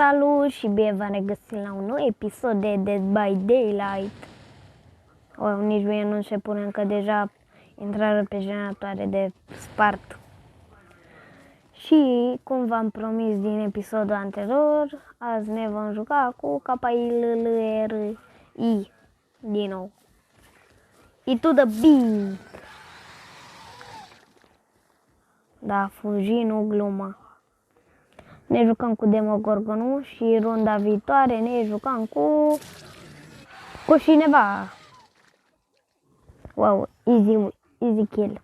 Salut și bine v-am regăsit la un nou episod de Dead by Daylight. Nici bine nu se pune încă, deja intrară pe generatoare de spart. Și cum v-am promis din episodul anterior, azi ne vom juca cu KPILLRI din nou. I to the beat. Da, fugi, nu glumă. Ne jucăm cu Demogorgonul și runda viitoare ne jucăm cu cineva. Wow, easy kill.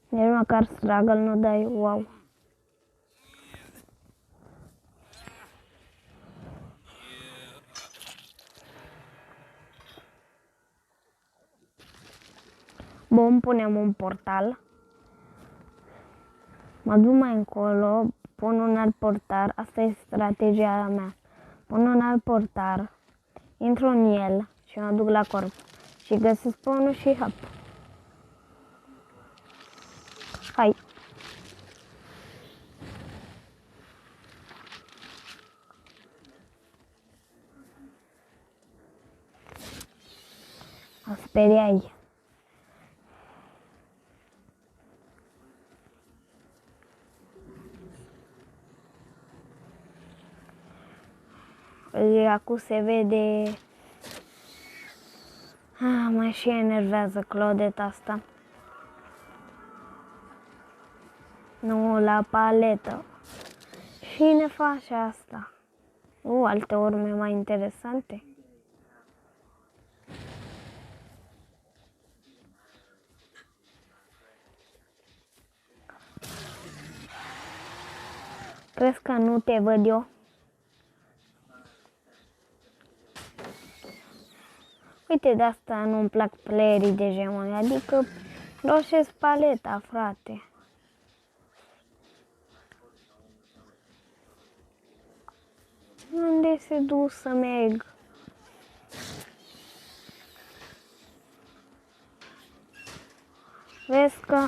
Nici măcar struggle nu dai, wow. Bun, punem un portal. Mă duc mai încolo, pun un alt portar, asta e strategia mea. Pun un alt portar, intru în el și mă duc la corp. Și găsesc spawn-ul și hop. Hai! Mă speriai. Acum se vede. Mă și enervează Claudeta asta. Nu, la paletă. Și ne face asta. Alte urme mai interesante. Crezi că nu te văd eu? Uite, de asta nu-mi plac playerii de gemoni, adică roșesc paleta, frate. Unde se duc să merg? Vezi că...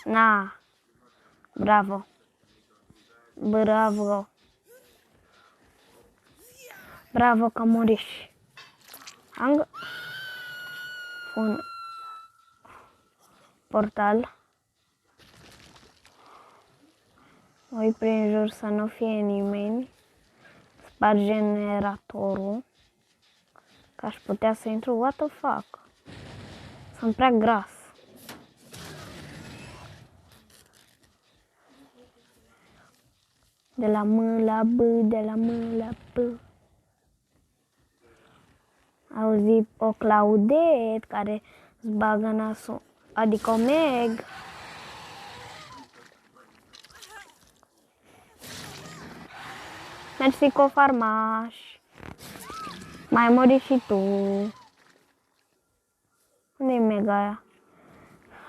Na, bravo. Bravo. Bravo că muriși. Un portal. Oi prin jur să nu fie nimeni. Sparg generatorul. Că aș putea să intru. What the fuck? Sunt prea gras. De la M la B, de la M la B. Auzi o Claudet care îți bagă nasul, adică o Meg. Mersi cu farmaș. Mai mori și tu. Unde-i Mega aia?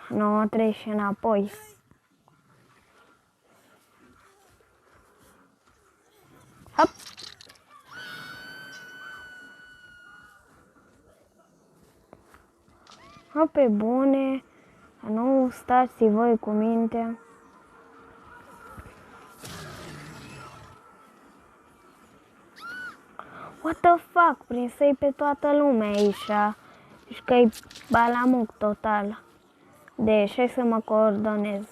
Nu, treci și înapoi. Hop. Pe bune, nu stați voi cu minte. What the fuck, prinsei pe toată lumea aici. Și că-i balamuc total. Deci, hai să mă coordonez.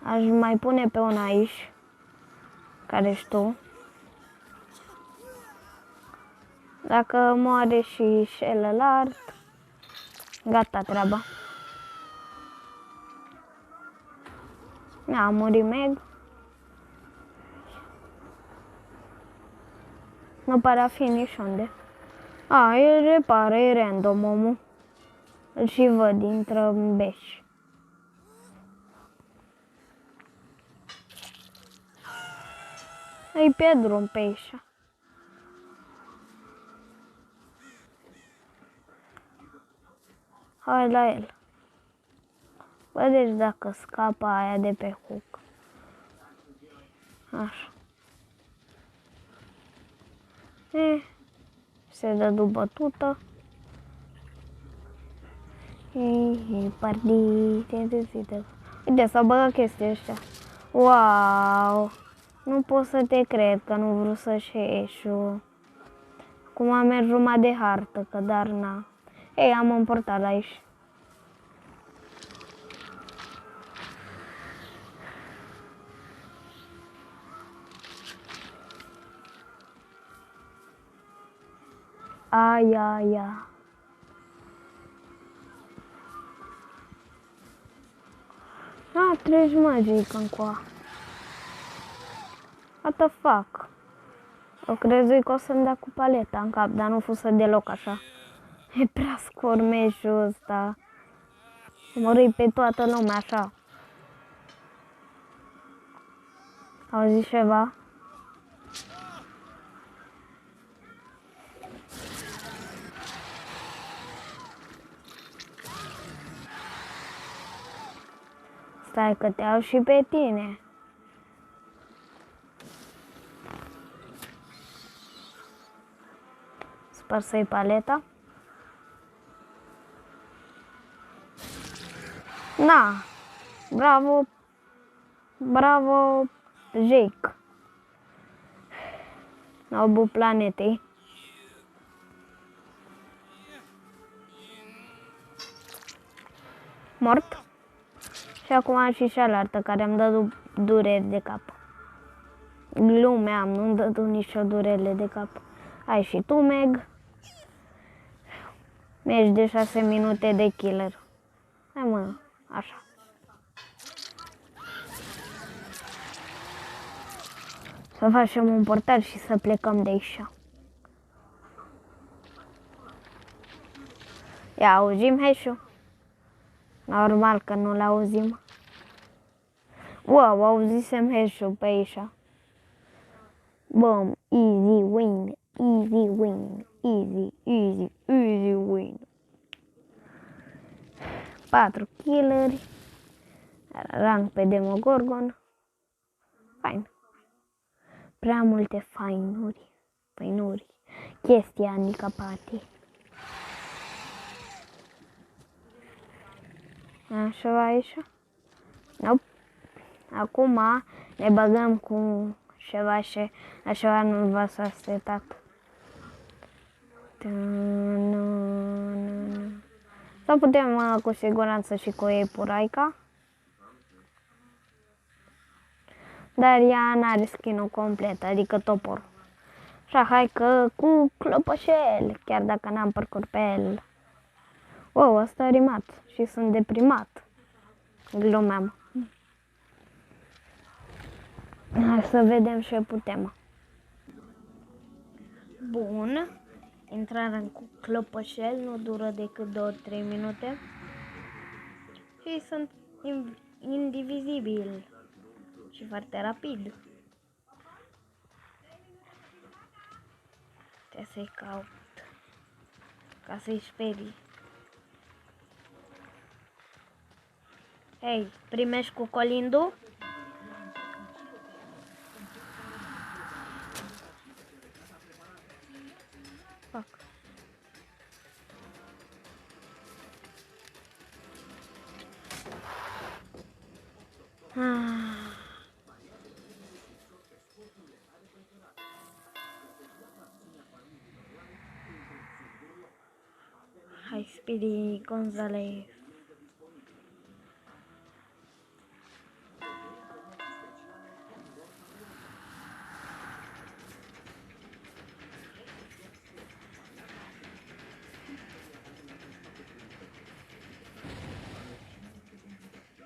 Aș mai pune pe una aici. Care ești tu. Dacă moare și celălalt, gata treaba. A murit Meg. Nu pare a fi nici unde. El repară, e random omul. Îl și văd, intră în beș. E pe drum pe aici. Hai la el. Vedeți dacă scapă aia de pe hook. Așa. Se dă bătută. E partite de Uite, s-au băgat chestii ăștia. Wow! Nu pot să te cred că nu vreau să-și ieșu. Acum am mers jumătate de hartă, că dar na. Ei, am un portal aici. Aia. Treci magic încoa. What the fuck? Eu crezui că o să-mi dea cu paleta în cap, dar nu fusă deloc așa. E prea scor meciul ăsta. Mărui pe toată lumea așa. Auzi ceva? Stai că te iau și pe tine. Sper să-i paleta. Na! Bravo! Bravo, Jake! Nobul planetei. Mort. Și acum am și cealaltă care îmi dă dureri de cap. Glumeam, nu-mi dă nicio durere de cap. Ai și tu, Meg. Mergi de 6 minute de killer. Hai mă, așa. Să facem un portal și să plecăm de aici. Ia, auzim hash-ul? Normal că nu-l auzim. Wow, auzisem hash-ul pe aici. Bum, easy win, easy win, easy win. 4 killeri. Rank pe Demogorgon. Fain. Prea multe fainuri. Chestii handicapate. Așa aici? Nope. Acum ne băgăm cu ceva și așa nu va s-a setat. Sau putem cu siguranță și cu Epuraica. Dar ea n-are skin-ul complet, adică toporul. Așa, hai că cu clopoșel, chiar dacă n-am parcurs pe el. Wow, asta a rimat și sunt deprimat. Glumeam. Hai să vedem ce putem. Bun. Intrarea cu clopoșel nu dură decât 2-3 minute. Și sunt indivizibil. Și foarte rapid. Trebuie să-i caut. Ca să-i sperii. Hei, primești cu colindu? Fac. Hai, Speedy Gonzalez.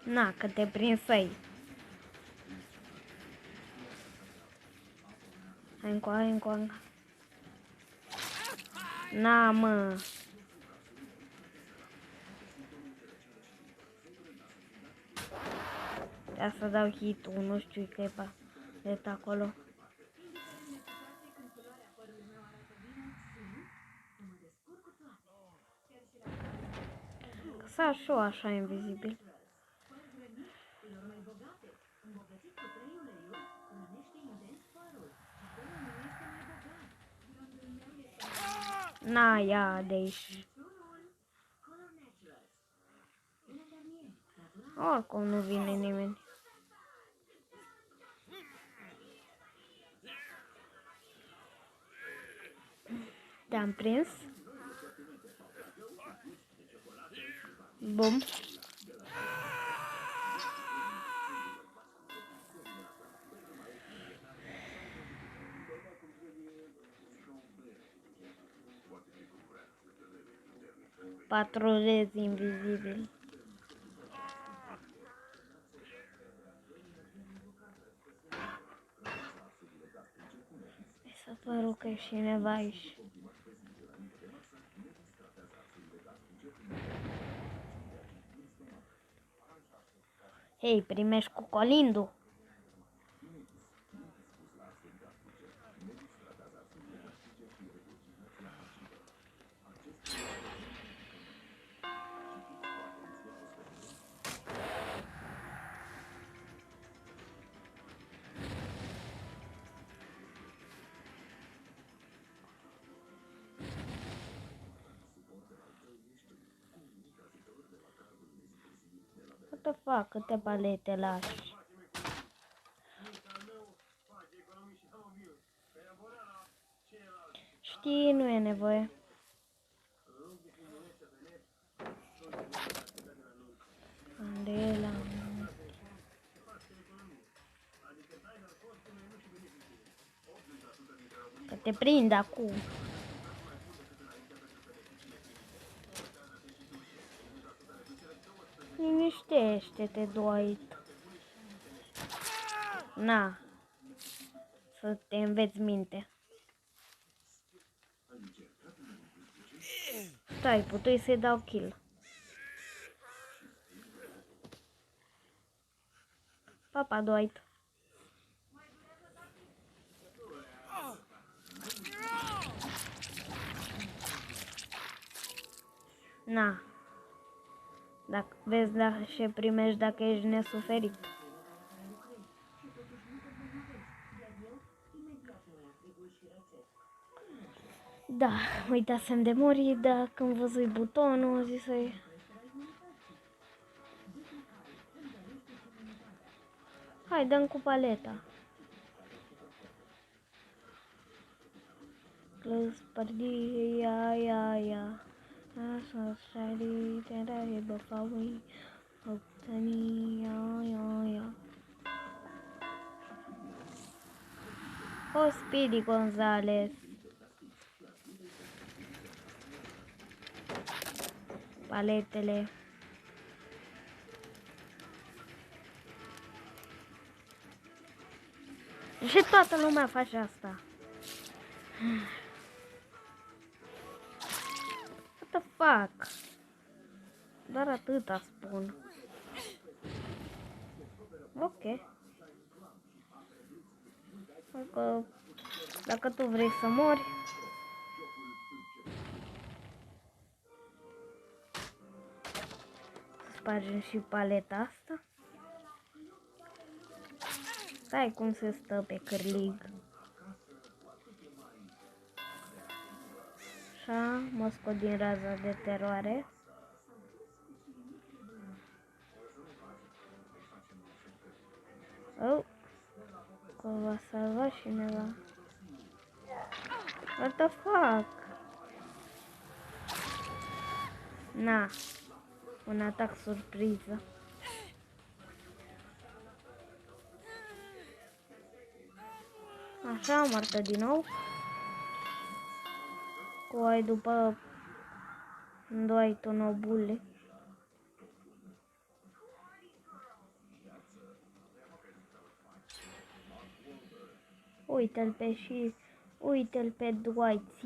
Na, că te prinsei. Hai încoa. Na, mă. Ia să dau hit-ul, nu știu că e pe acolo. Că s-a și așa invizibil. Na, ia de aici. Oricum nu vine nimeni. Te-am prins. Bum. Patrolez invizibil. Mi s-a părut că e cineva aici. Hei, primești cu colindu. What the fuck, câte palete lași? Știi, nu e nevoie. Candela. Că te prind acum. Liniștește-te, Dwight. Na. Să te înveți minte. Stai, putui să-i dau kill. Papa, Dwight. Na. Dacă vezi ce primești dacă ești nesuferit. Da, uitasem de mori, dar când văzui butonul, zis să-i... Hai, dăm cu paleta. Close party, ia. Așa, șari, te-ai băfaui. Octani, ia. O, Speedy Gonzales. Paletele. Și toată lumea face asta. What the fuck? Doar atâta spun. Ok. Dacă tu vrei să mori, spargem și paleta asta. Stai cum se stă pe cârlig. Așa, mă scot din raza de teroare. Oh, că va salva cineva. What the fuck? Na, un atac surpriză. Așa, moartă din nou. Coi după Dwight un obule. Uite-l pe și... Uite-l pe Dwight.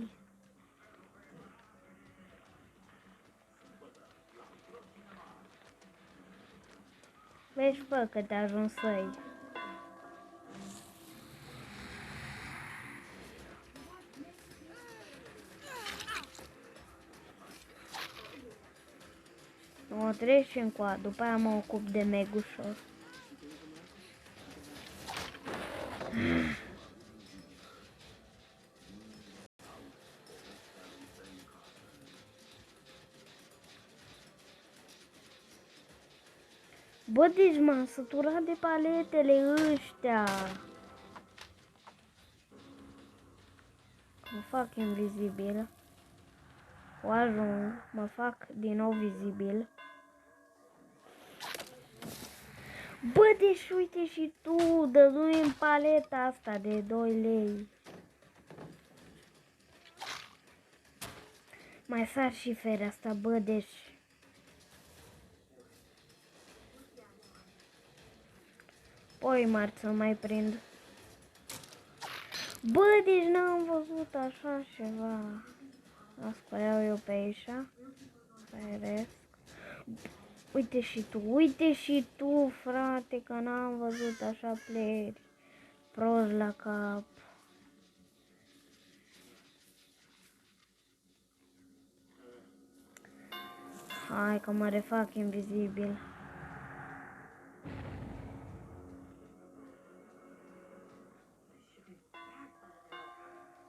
Vezi, bă, că te ajuns să-i. Mă treci încoa, după aia mă ocup de Megușor. Bă, deci m-am săturat de paletele ăștia. Mă fac invizibil. O ajung, mă fac din nou vizibil. Bă, deci uite și tu, dă-mi în paleta asta de 2 lei. Mai sar și ferea asta, bă, deci... Poi marți să mai prind. Bă, deci n-am văzut așa ceva. Asta iau eu pe aici. Feresc. Uite și tu, frate, că n-am văzut așa playeri. Prost la cap. Hai că mă refac invizibil.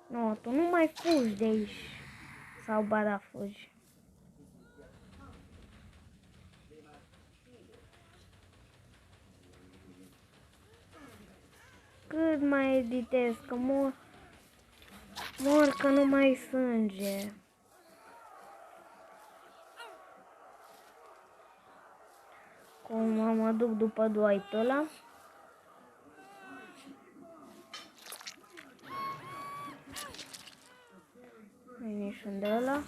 Nu, tu nu mai fugi de aici. Sau ba da, fugi. Cât mai editez, că mor că nu mai sânge. Cum mă duc după Dwight ăla. Niciun de ăla.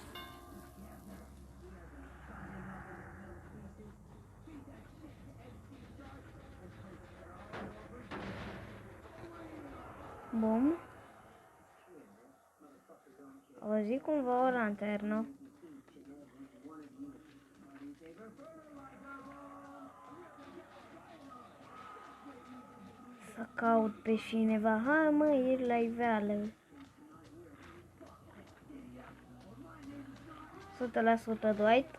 Bun. Auzi cumva o lanternă. Să caut pe cineva. Hai mă, ieși la iveală. 100% Dwight.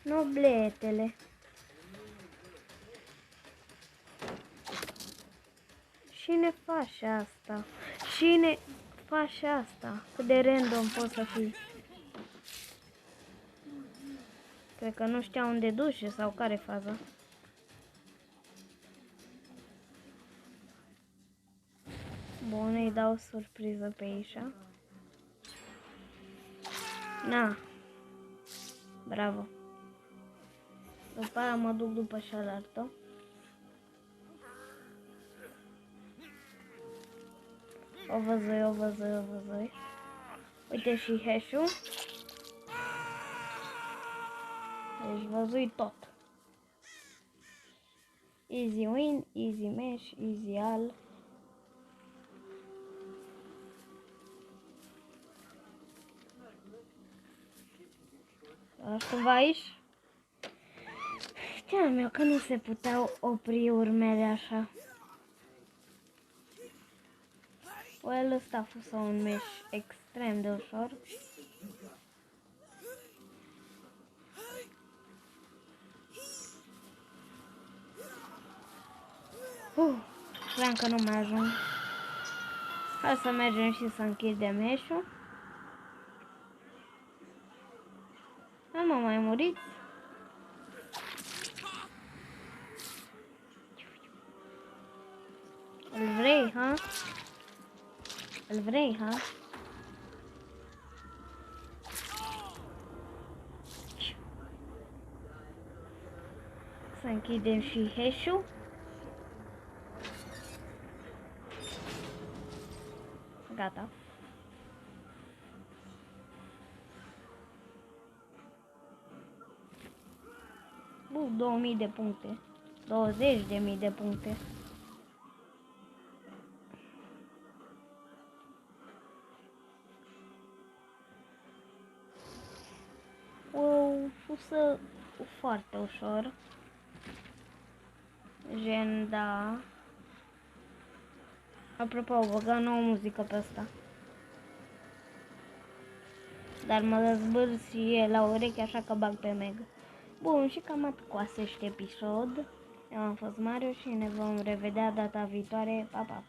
Nobletele. Cine face asta? Cine face asta? Cât de random poți să fii? Cred că nu știa unde duce sau care faza. Bun, îi dau surpriză pe aici. Na. Bravo. După aia mă duc după cealaltă. O văzui. Uite și hash-ul. Deci văzui tot. Easy win, easy match, easy all. Cumva aici? Știam eu că nu se puteau opri urmele așa. Well, ăsta a fost un match extrem de ușor. Vreau că nu mai ajung. Hai să mergem și să închidem match-ul. Nu mă mai muriți? Îl vrei, ha? Îl vrei, ha? Să închidem și hash-ul. Gata. Bu, 2000 de puncte. 20.000 de puncte. Wow, fusă foarte ușor. Gen, da. Apropo, au băgat nouă muzică pe asta. Dar mă dezbârz și e la ureche, așa că bag pe Meg. Bun, și cam atât cu acest episod. Eu am fost Mario și ne vom revedea data viitoare. Pa, pa!